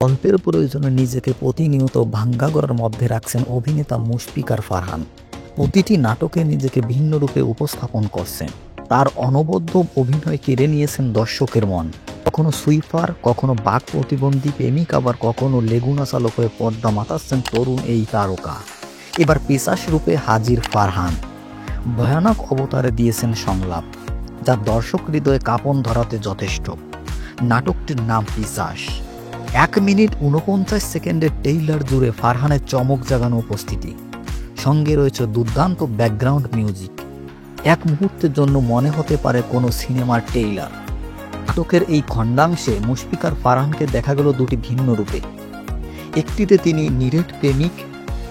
গল্পের প্রয়োজনে নিজেকে প্রতিনিয়ত ভাঙ্গাগড়ার মধ্যে রাখছেন অভিনেতা মুশফিকার ফারহান। প্রতিটি নাটকে নিজেকে ভিন্ন রূপে উপস্থাপন করছেন। তার অনবদ্য অভিনয় কেড়ে নিয়েছেন দর্শকের মন। কখনো সুইপার, কখনো বাক প্রতিবন্ধী প্রেমিক, আবার কখনো লেগুনা চালক হয়ে পর্দা মাতাচ্ছেন তরুণ এই তারকা। এবার পিশাচ রূপে হাজির ফারহান। ভয়ানক অবতারে দিয়েছেন সংলাপ, যা দর্শক হৃদয়ে কাঁপন ধরাতে যথেষ্ট। নাটকটির নাম পিশাচ। 1 মিনিট 49 সেকেন্ডের টেইলার জুড়ে ফারহানের চমক জাগানো উপস্থিতি, সঙ্গে রয়েছে দুর্দান্ত ব্যাকগ্রাউন্ড মিউজিক। এক মুহূর্তের জন্য মনে হতে পারে কোনো সিনেমার টেইলার। নাটকের এই খণ্ডাংশে মুশফিকার ফারহানকে দেখা গেল দুটি ভিন্ন রূপে। একটিতে তিনি নিরেট প্রেমিক,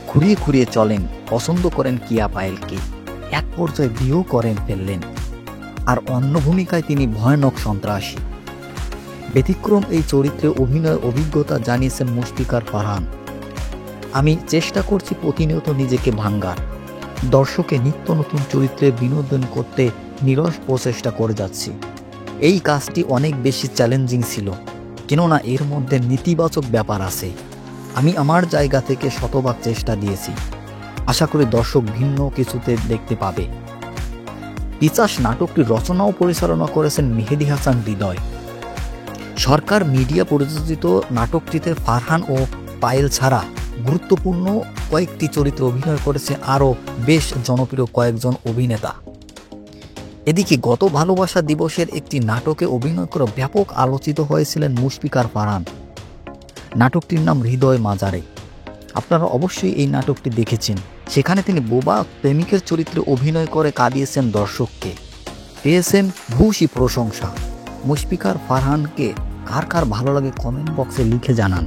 ঘুরিয়ে ঘুরিয়ে চলেন, পছন্দ করেন কিয়া পায়েলকে, এক পর্যায়ে বিয়েও করেন ফেললেন। আর অন্য ভূমিকায় তিনি ভয়ানক সন্ত্রাসী। ব্যতিক্রম এই চরিত্রে অভিনয় অভিজ্ঞতা জানিয়েছেন মুশফিকার ফারহান। আমি চেষ্টা করছি প্রতিনিয়ত নিজেকে ভাঙ্গার, দর্শকে নিত্য নতুন চরিত্রে বিনোদন করতে নিরস প্রচেষ্টা করে যাচ্ছি। এই কাজটি অনেক বেশি চ্যালেঞ্জিং ছিল, কেননা এর মধ্যে নেতিবাচক ব্যাপার আছে। আমি আমার জায়গা থেকে শতভাগ চেষ্টা দিয়েছি। আশা করি দর্শক ভিন্ন কিছুতে দেখতে পাবে। পিশাচ নাটকটি রচনা ও পরিচালনা করেছেন মেহেদী হাসান হৃদয়। সরকার মিডিয়া পরিচালিত নাটকটিতে ফারহান ও পায়েল ছাড়া গুরুত্বপূর্ণ কয়েকটি চরিত্রে অভিনয় করেছে আরও বেশ জনপ্রিয় কয়েকজন অভিনেতা। এদিকে গত ভালোবাসা দিবসের একটি নাটকে অভিনয় করে ব্যাপক আলোচিত হয়েছিলেন মুশফিকার ফারহান। নাটকটির নাম হৃদয় মাজারে। আপনারা অবশ্যই এই নাটকটি দেখেছেন। সেখানে তিনি বোবা প্রেমিকের চরিত্রে অভিনয় করে কাঁদিয়েছেন দর্শককে। পেয়েছেন ভূয়সী প্রশংসা। মুশফিকার ফারহানকে কার কার ভালো লাগে কমেন্ট বক্সে লিখে জানান।